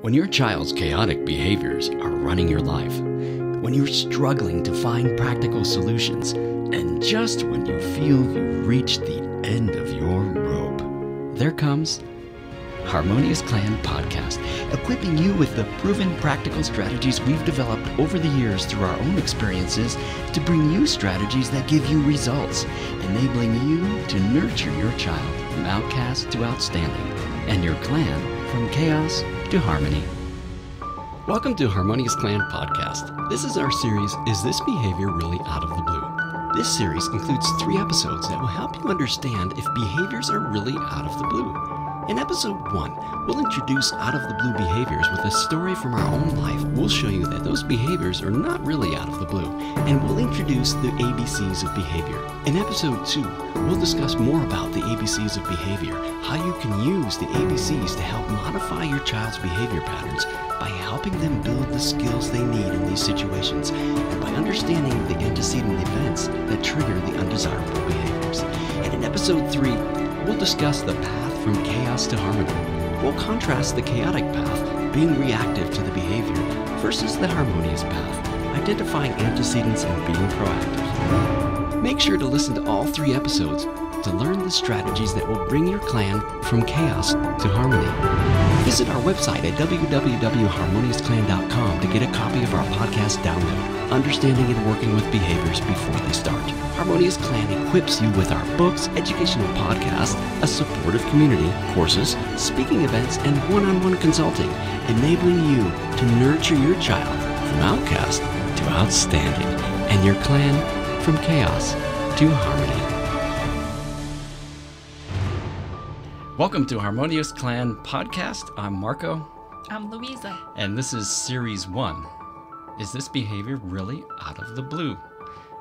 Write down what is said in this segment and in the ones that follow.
When your child's chaotic behaviors are running your life, when you're struggling to find practical solutions, and just when you feel you've reached the end of your rope, there comes Harmonious Clan Podcast, equipping you with the proven practical strategies we've developed over the years through our own experiences to bring you strategies that give you results, enabling you to nurture your child from outcast to outstanding, and your clan from chaos to harmony. Welcome to Harmonious Clan Podcast. This is our series, Is This Behavior Really Out of the Blue? This series includes 3 episodes that will help you understand if behaviors are really out of the blue. In episode 1, we'll introduce out-of-the-blue behaviors with a story from our own life. We'll show you that those behaviors are not really out of the blue, and we'll introduce the ABCs of behavior. In episode 2, we'll discuss more about the ABCs of behavior, how you can use the ABCs to help modify your child's behavior patterns by helping them build the skills they need in these situations, and by understanding the antecedent events that trigger the undesirable behaviors. And in episode 3, we'll discuss the path from chaos to harmony. We'll contrast the chaotic path, being reactive to the behavior, versus the harmonious path, identifying antecedents and being proactive. Make sure to listen to all 3 episodes to learn the strategies that will bring your clan from chaos to harmony. Visit our website at www.harmoniousclan.com to get a copy of our podcast download, Understanding and Working with Behaviors Before They Start. Harmonious Clan equips you with our books, educational podcasts, a supportive community, courses, speaking events, and one-on-one consulting, enabling you to nurture your child from outcast to outstanding, and your clan from chaos to harmony. Welcome to Harmonious Clan Podcast. I'm Marco. I'm Louisa. And this is Series 1. Is this behavior really out of the blue?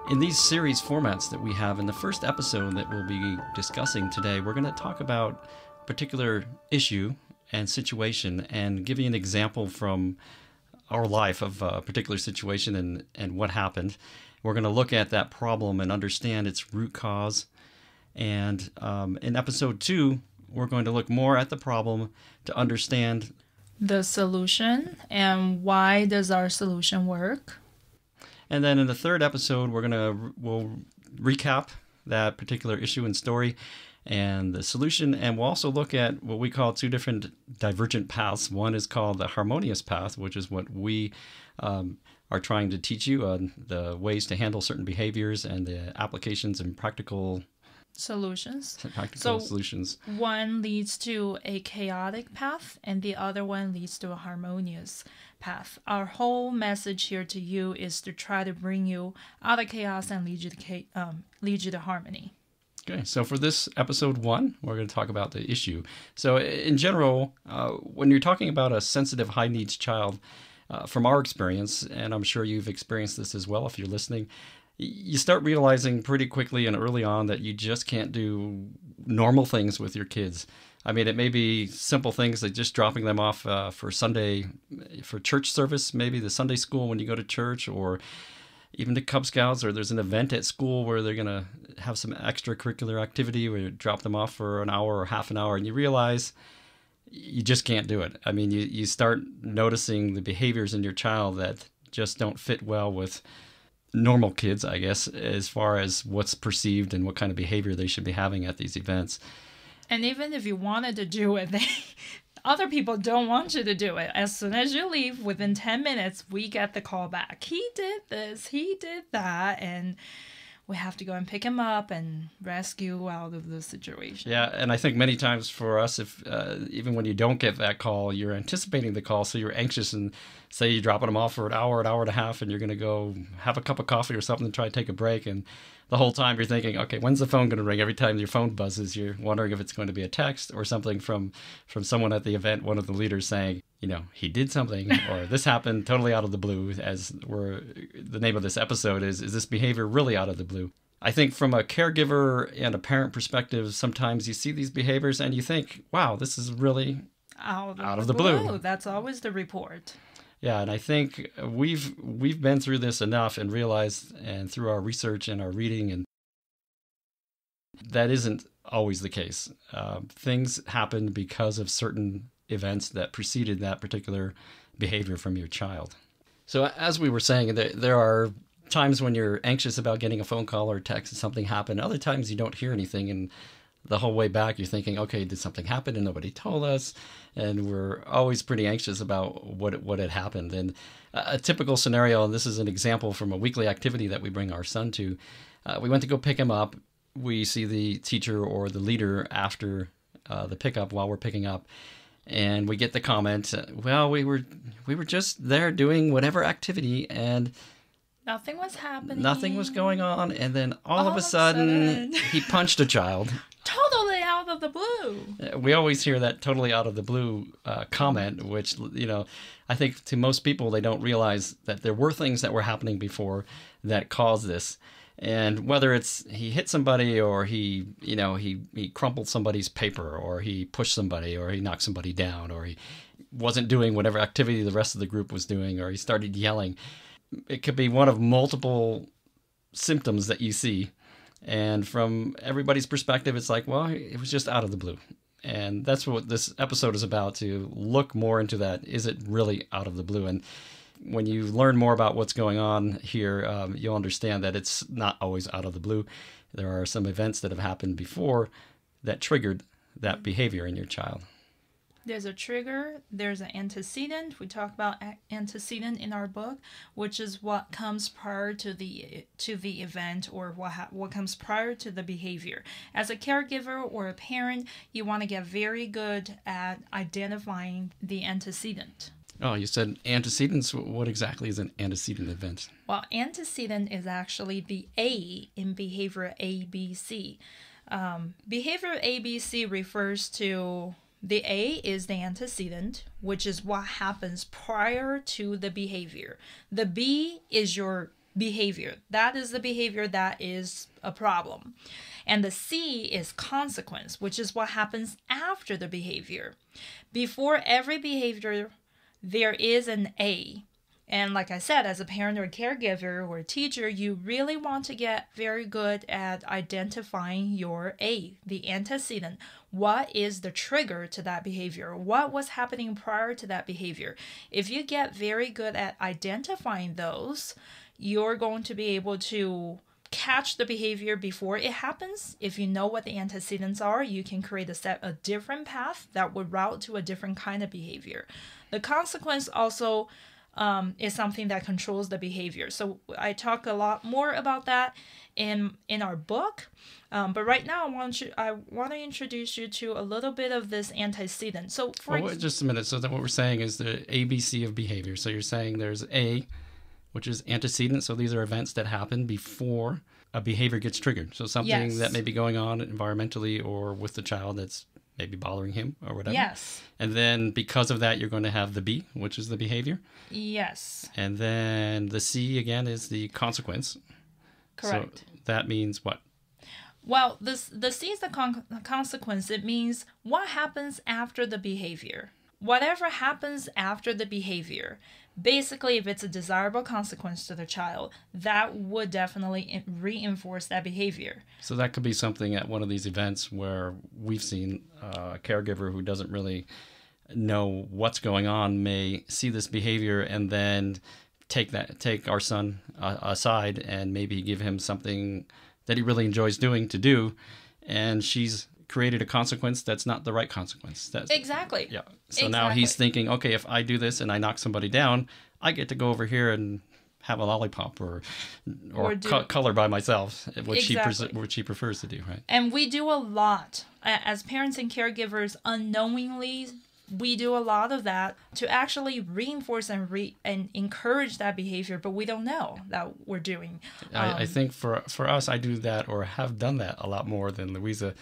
In these series formats that we have, in the first episode that we'll be discussing today, we're going to talk about a particular issue and situation and give you an example from our life of a particular situation and what happened. We're going to look at that problem and understand its root cause. And in episode 2, we're going to look more at the problem to understand the solution and why does our solution work. And then in the third episode, we'll recap that particular issue and story and the solution. And we'll also look at what we call 2 different divergent paths. One is called the harmonious path, which is what we are trying to teach you on the ways to handle certain behaviors and the applications and practical solutions. Solutions. One leads to a chaotic path and the other one leads to a harmonious path. Our whole message here to you is to try to bring you out of chaos and lead you to harmony. Okay, so for this episode 1, we're going to talk about the issue. So in general, when you're talking about a sensitive, high needs child, from our experience, and I'm sure you've experienced this as well if you're listening, you start realizing pretty quickly and early on that you just can't do normal things with your kids. I mean, it may be simple things like just dropping them off for church service, maybe the Sunday school when you go to church, or even to Cub Scouts, or there's an event at school where they're going to have some extracurricular activity where you drop them off for an hour or half an hour, and you realize you just can't do it. I mean, you start noticing the behaviors in your child that just don't fit well with normal kids, I guess, as far as what's perceived and what kind of behavior they should be having at these events. And even if you wanted to do it, other people don't want you to do it. As soon as you leave, within 10 minutes, we get the call back. He did this, he did that, and we have to go and pick him up and rescue out of the situation. Yeah, and I think many times for us, if even when you don't get that call, you're anticipating the call, so you're anxious, and say you're dropping them off for an hour and a half, and you're going to go have a cup of coffee or something and try to take a break, and the whole time you're thinking, okay, when's the phone going to ring? Every time your phone buzzes, you're wondering if it's going to be a text or something from someone at the event, one of the leaders saying, he did something, or this happened totally out of the blue, the name of this episode is this behavior really out of the blue? I think from a caregiver and a parent perspective, sometimes you see these behaviors and you think, wow, this is really out of the blue. That's always the report. Yeah, and I think we've been through this enough and realized, and through our research and our reading, and that isn't always the case. Things happen because of certain events that preceded that particular behavior from your child. So as we were saying, there are times when you're anxious about getting a phone call or text and something happened. Other times you don't hear anything, and the whole way back you're thinking, okay, did something happen and nobody told us? And we're always pretty anxious about what had happened. And a typical scenario, and this is an example from a weekly activity that we bring our son to, we went to go pick him up. We see the teacher or the leader after the pickup while we're picking up. And we get the comment, well, we were just there doing whatever activity, and nothing was happening. Nothing was going on. And then all of a sudden, he punched a child. Totally out of the blue. We always hear that totally out of the blue comment, which, I think to most people, they don't realize that there were things that were happening before that caused this. And whether it's he hit somebody, or he crumpled somebody's paper, or he pushed somebody, or he knocked somebody down, or he wasn't doing whatever activity the rest of the group was doing, or he started yelling. It could be one of multiple symptoms that you see. And from everybody's perspective, it's like, well, it was just out of the blue. And that's what this episode is about, to look more into that. Is it really out of the blue? And when you learn more about what's going on here, you'll understand that it's not always out of the blue. There are some events that have happened before that triggered that behavior in your child. There's a trigger, there's an antecedent. We talk about antecedent in our book, which is what comes prior to the event, or what comes prior to the behavior. As a caregiver or a parent, you want to get very good at identifying the antecedent. Oh, you said antecedents. What exactly is an antecedent event? Well, antecedent is actually the A in behavior ABC. Behavior ABC refers to the A is the antecedent, which is what happens prior to the behavior. The B is your behavior. That is the behavior that is a problem. And the C is consequence, which is what happens after the behavior. Before every behavior, there is an A. And like I said, as a parent or a caregiver or a teacher, you really want to get very good at identifying your A, the antecedent. What is the trigger to that behavior? What was happening prior to that behavior? If you get very good at identifying those, you're going to be able to catch the behavior before it happens. If you know what the antecedents are, you can create a different path that would route to a different kind of behavior. The consequence also is something that controls the behavior. So I talk a lot more about that in our book. But right now, I want to introduce you to a little bit of this antecedent. So just a minute. So that what we're saying is the ABC of behavior. So you're saying there's A, which is antecedent. So these are events that happen before a behavior gets triggered. So something that may be going on environmentally or with the child that's maybe bothering him or whatever. Yes. And then because of that, you're going to have the B, which is the behavior. Yes. And then the C, again, is the consequence. Correct. So that means what? Well, the C is the consequence. It means what happens after the behavior. Whatever happens after the behavior, basically, if it's a desirable consequence to the child, that would definitely reinforce that behavior. So that could be something at one of these events where we've seen a caregiver who doesn't really know what's going on may see this behavior and then take our son aside and maybe give him something that he really enjoys doing to do, and she's created a consequence that's not the right consequence. Exactly. Yeah. So now he's thinking, okay, if I do this and I knock somebody down, I get to go over here and have a lollipop or color by myself, which she prefers to do, right? And we do a lot as parents and caregivers unknowingly. We do a lot of that to actually reinforce and encourage that behavior, but we don't know that we're doing. I think for us, I do that or have done that a lot more than Louisa.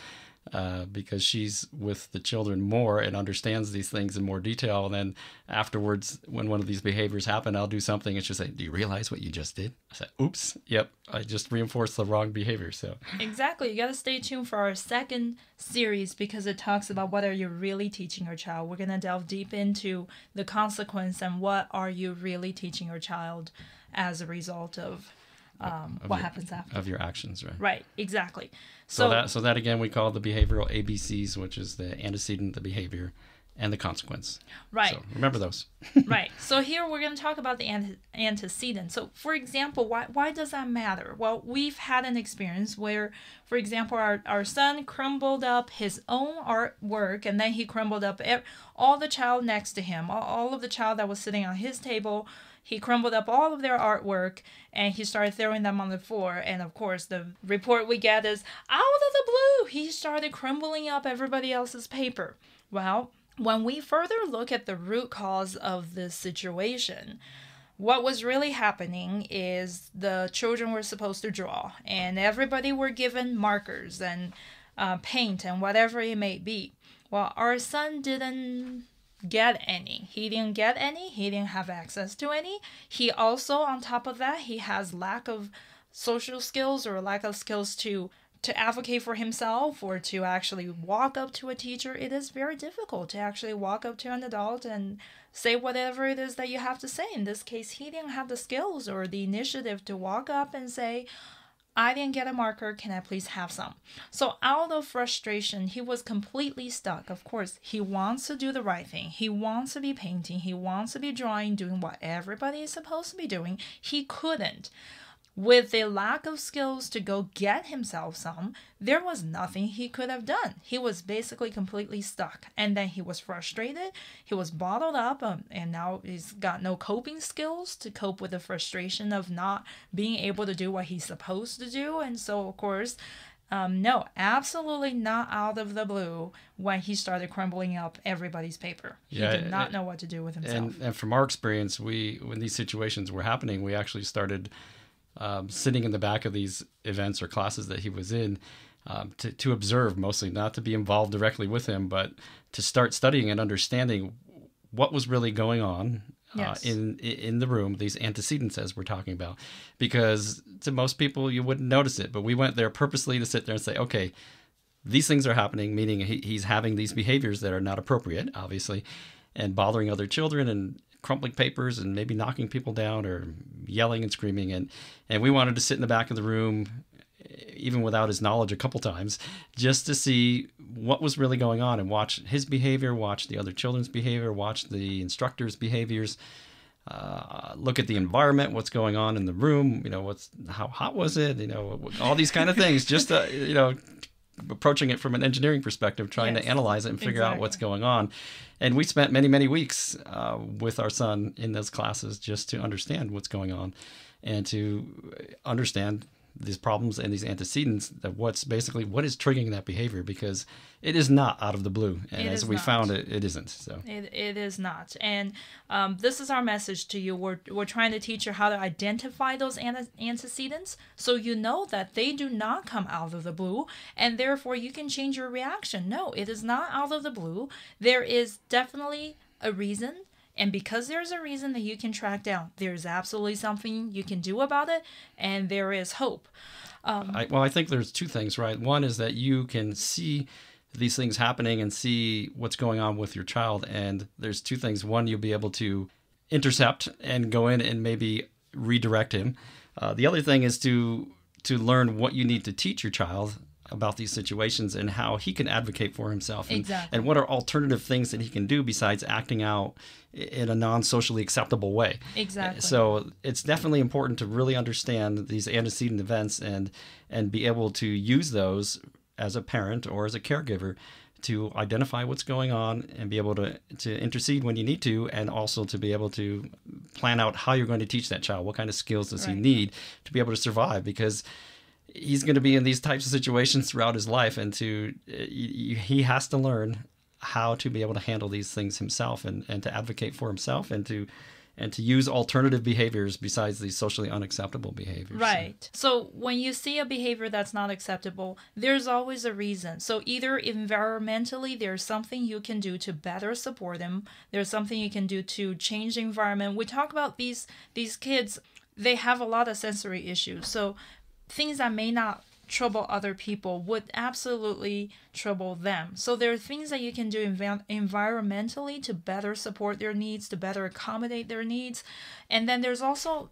Because she's with the children more and understands these things in more detail. And then afterwards, when one of these behaviors happen, I'll do something and she'll say, "Do you realize what you just did?" I said, "Oops, yep, I just reinforced the wrong behavior." So exactly, you got to stay tuned for our second series because it talks about what are you really teaching your child. We're going to delve deep into the consequence and what are you really teaching your child as a result of what happens after. Of your actions, right? Right, exactly. So that again we call the behavioral ABCs, which is the antecedent, the behavior, and the consequence. Right. So remember those. Right. So here we're going to talk about the antecedent. So, for example, why does that matter? Well, we've had an experience where, for example, our son crumbled up his own artwork, and then he crumbled up all the child next to him, all of the child that was sitting on his table. He crumbled up all of their artwork, and he started throwing them on the floor. And of course, the report we get is, out of the blue, he started crumbling up everybody else's paper. Well, when we further look at the root cause of this situation, what was really happening is the children were supposed to draw, and everybody were given markers and paint and whatever it may be. Well, our son didn't get any. He didn't get any. He didn't have access to any. He also, on top of that, he has lack of social skills or lack of skills to advocate for himself or to actually walk up to a teacher. It is very difficult to actually walk up to an adult and say whatever it is that you have to say. In this case, he didn't have the skills or the initiative to walk up and say, I didn't get a marker, can I please have some? So out of frustration, he was completely stuck. Of course, he wants to do the right thing. He wants to be painting. He wants to be drawing, doing what everybody is supposed to be doing. He couldn't. With the lack of skills to go get himself some, there was nothing he could have done. He was basically completely stuck. And then he was frustrated. He was bottled up, and now he's got no coping skills to cope with the frustration of not being able to do what he's supposed to do. And so, of course, no, absolutely not out of the blue when he started crumbling up everybody's paper. He did not know what to do with himself. And from our experience, when these situations were happening, we actually started sitting in the back of these events or classes that he was in to observe, mostly not to be involved directly with him, but to start studying and understanding what was really going on in the room, these antecedents as we're talking about. Because to most people, you wouldn't notice it, but we went there purposely to sit there and say, okay, these things are happening, meaning he's having these behaviors that are not appropriate, obviously, and bothering other children and crumpling papers and maybe knocking people down or yelling and screaming. And we wanted to sit in the back of the room, even without his knowledge a couple times, just to see what was really going on and watch his behavior, watch the other children's behavior, watch the instructors' behaviors, look at the environment, what's going on in the room, how hot was it, all these kind of things, just, approaching it from an engineering perspective, trying to analyze it and figure out what's going on. And we spent many, many weeks with our son in those classes just to understand what's going on and to understand these problems and these antecedents, that what is triggering that behavior, because it is not out of the blue. And as we found it isn't. So it is not. And this is our message to you. We're trying to teach you how to identify those antecedents so you know that they do not come out of the blue, and therefore you can change your reaction. No, it is not out of the blue. There is definitely a reason. And because there's a reason that you can track down, there's absolutely something you can do about it, and there is hope. I think there's two things, right? One is that you can see these things happening and see what's going on with your child. And there's two things. One, you'll be able to intercept and go in and maybe redirect him. The other thing is to learn what you need to teach your child about these situations and how he can advocate for himself, and what are alternative things that he can do besides acting out in a non-socially acceptable way. Exactly. So it's definitely important to really understand these antecedent events and be able to use those as a parent or as a caregiver to identify what's going on and be able to intercede when you need to, and also to be able to plan out how you're going to teach that child. What kind of skills does he need to be able to survive? Because he's going to be in these types of situations throughout his life, and he has to learn how to be able to handle these things himself, and to advocate for himself, and to use alternative behaviors besides these socially unacceptable behaviors. Right. So when you see a behavior that's not acceptable, there's always a reason. So either environmentally, there's something you can do to better support him. There's something you can do to change the environment. We talk about these kids, they have a lot of sensory issues. So things that may not trouble other people would absolutely trouble them. So there are things that you can do environmentally to better support their needs, to better accommodate their needs. And then there's also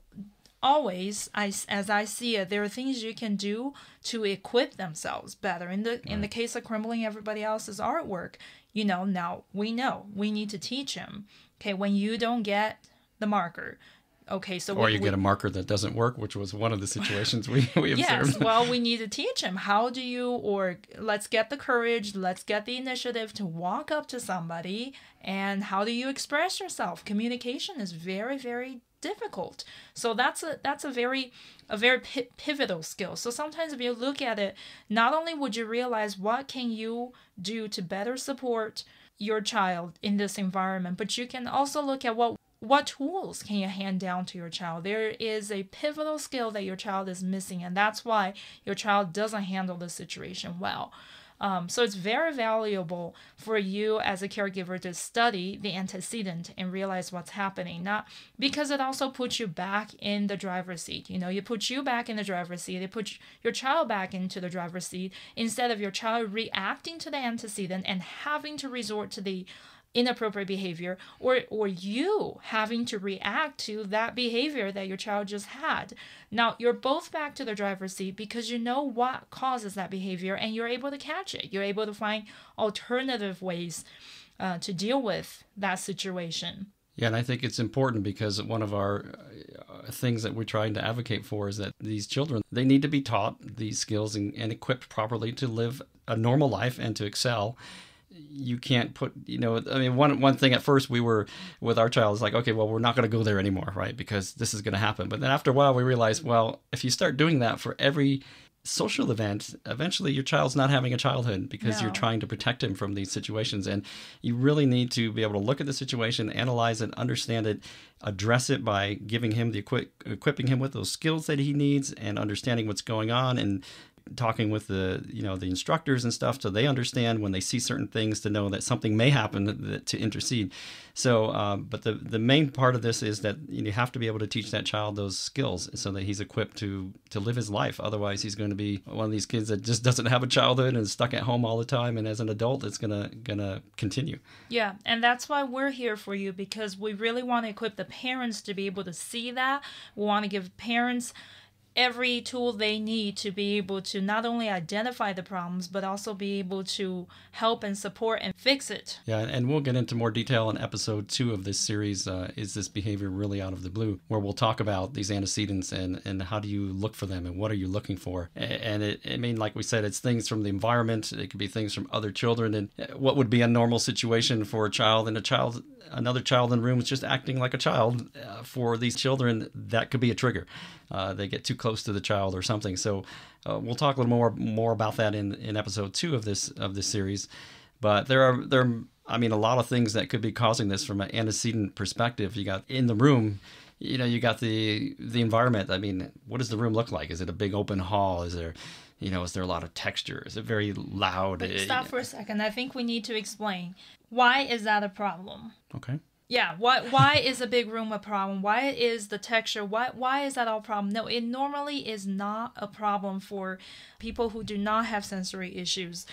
always, as I see it, there are things you can do to equip themselves better. In the case of crumbling everybody else's artwork, now we know we need to teach him, okay, when you don't get the marker, okay, so or you get a marker that doesn't work, which was one of the situations we observed. Yes, well, we need to teach him or let's get the courage, let's get the initiative to walk up to somebody, and how do you express yourself? Communication is very, very difficult. So that's a very pivotal skill. So sometimes if you look at it, not only would you realize what can you do to better support your child in this environment, but you can also look at what tools can you hand down to your child. There is a pivotal skill that your child is missing, and that's why your child doesn't handle the situation well. So it's very valuable for you as a caregiver to study the antecedent and realize what's happening. Not because it also puts you back in the driver's seat. You put you back in the driver's seat. It puts your child back into the driver's seat instead of your child reacting to the antecedent and having to resort to the inappropriate behavior, or you having to react to that behavior that your child just had. Now, you're both back to the driver's seat because you know what causes that behavior and you're able to catch it. You're able to find alternative ways to deal with that situation. Yeah, and I think it's important because one of our things that we're trying to advocate for is that these children, they need to be taught these skills and equipped properly to live a normal life and to excel. You can't put, one thing at first we were with our child is like, okay, well, we're not going to go there anymore, right? Because this is going to happen. But then after a while, we realized, well, if you start doing that for every social event, eventually your child's not having a childhood because you're trying to protect him from these situations. And you really need to be able to look at the situation, analyze it, understand it, address it by giving him equipping him with those skills that he needs and understanding what's going on and talking with the instructors and stuff so they understand when they see certain things to know that something may happen to intercede. So, but the main part of this is that you have to be able to teach that child those skills so that he's equipped to live his life. Otherwise, he's going to be one of these kids that just doesn't have a childhood and is stuck at home all the time. And as an adult, it's gonna continue. Yeah, and that's why we're here for you, because we really want to equip the parents to be able to see that. We want to give parents every tool they need to be able to not only identify the problems, but also be able to help and support and fix it. Yeah, and we'll get into more detail in episode 2 of this series, Is This Behavior Really Out of the Blue?, where we'll talk about these antecedents and how do you look for them and what are you looking for. And like we said, it's things from the environment. It could be things from other children and what would be a normal situation for a child, and another child in the room is just acting like a child. For these children, that could be a trigger. They get too close to the child or something. So we'll talk a little more about that in episode 2 of this series. But there are a lot of things that could be causing this from an antecedent perspective. You got in the room, you got the environment. I mean, what does the room look like? Is it a big open hall? Is there a lot of texture? Is it very loud? But stop for a second. I think we need to explain. Why is that a problem? Okay. Yeah, why is a big room a problem? Why is the texture? Why is that all a problem? No, it normally is not a problem for people who do not have sensory issues.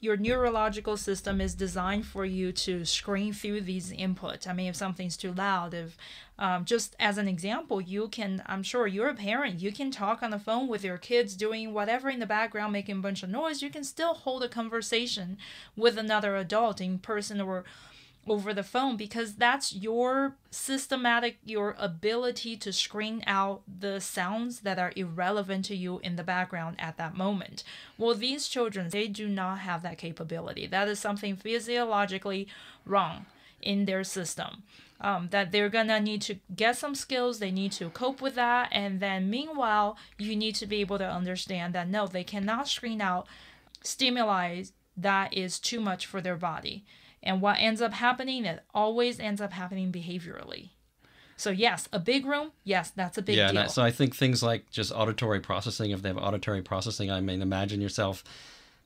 Your neurological system is designed for you to screen through these inputs. I mean, if something's too loud, just as an example, I'm sure you're a parent, you can talk on the phone with your kids doing whatever in the background, making a bunch of noise. You can still hold a conversation with another adult in person or over the phone, because that's your ability to screen out the sounds that are irrelevant to you in the background at that moment. Well, these children, they do not have that capability. That is something physiologically wrong in their system. That they're gonna need to get some skills, they need to cope with that, and then meanwhile, you need to be able to understand that no, they cannot screen out stimuli that is too much for their body. And what ends up happening, it always ends up happening behaviorally. So yes, a big room, yes, that's a big deal. Yeah, so I think things like just auditory processing, if they have auditory processing, I mean, imagine yourself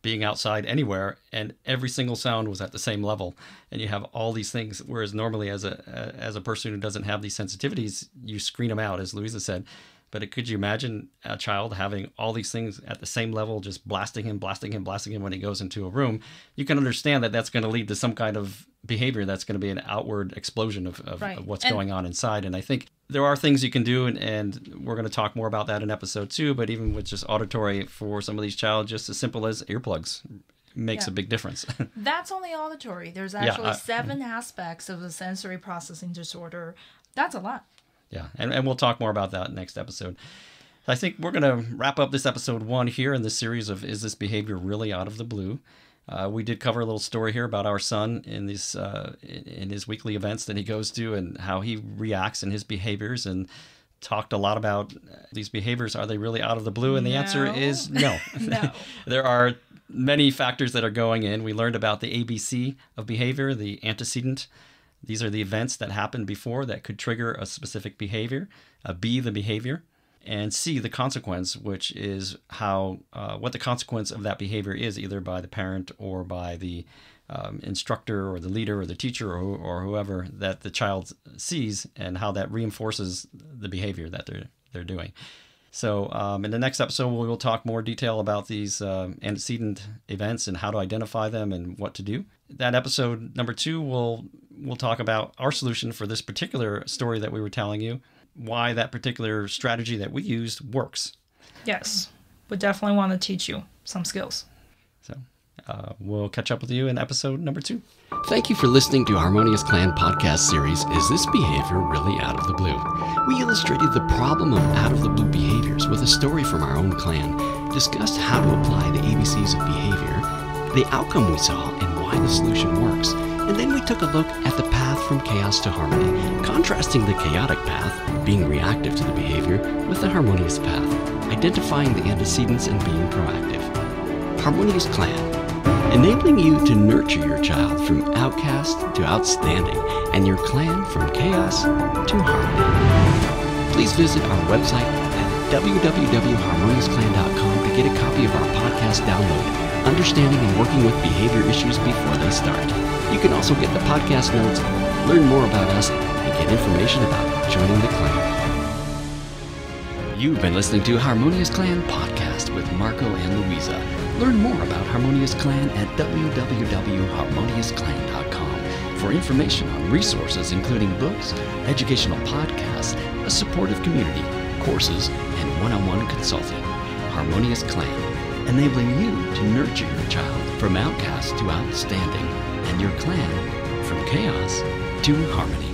being outside anywhere and every single sound was at the same level and you have all these things, whereas normally as a person who doesn't have these sensitivities, you screen them out, as Louisa said. But could you imagine a child having all these things at the same level, just blasting him when he goes into a room? You can understand that that's going to lead to some kind of behavior that's going to be an outward explosion of what's going on inside. And I think there are things you can do, and we're going to talk more about that in episode 2, but even with just auditory for some of these child, just as simple as earplugs. makes a big difference. That's only auditory. There's actually 7 aspects of the sensory processing disorder. That's a lot. Yeah, and we'll talk more about that next episode. I think we're going to wrap up this episode 1 here in this series of Is This Behavior Really Out of the Blue? We did cover a little story here about our son in these in his weekly events that he goes to and how he reacts in his behaviors, and talked a lot about these behaviors. Are they really out of the blue? And the answer is no. No. There are many factors that are going in. We learned about the ABC of behavior, the antecedent. These are the events that happened before that could trigger a specific behavior. B, the behavior. And C, the consequence, which is how what the consequence of that behavior is, either by the parent or by the instructor or the leader or the teacher or whoever that the child sees, and how that reinforces the behavior that they're doing. So in the next episode, we will talk more detail about these antecedent events and how to identify them and what to do. That episode number 2, we'll talk about our solution for this particular story that we were telling you, why that particular strategy that we used works. Yes, we definitely want to teach you some skills. So we'll catch up with you in episode number 2. Thank you for listening to Harmonious Clan podcast series, Is This Behavior Really Out of the Blue? We illustrated the problem of out-of-the-blue behaviors with a story from our own clan, discussed how to apply the ABCs of behavior, the outcome we saw, and why the solution works. And then we took a look at the path from chaos to harmony, contrasting the chaotic path, being reactive to the behavior, with the harmonious path, identifying the antecedents and being proactive. Harmonious Clan, enabling you to nurture your child from outcast to outstanding, and your clan from chaos to harmony. Please visit our website at www.harmoniousclan.com to get a copy of our podcast download, Understanding and Working with Behavior Issues Before They Start. You can also get the podcast notes, learn more about us, and get information about joining the clan. You've been listening to Harmonious Clan Podcast with Marco and Louisa. Learn more about Harmonious Clan at www.harmoniousclan.com for information on resources including books, educational podcasts, a supportive community, courses, and one-on-one consulting. Harmonious Clan, enabling you to nurture your child from outcast to outstanding, and your clan from chaos to harmony.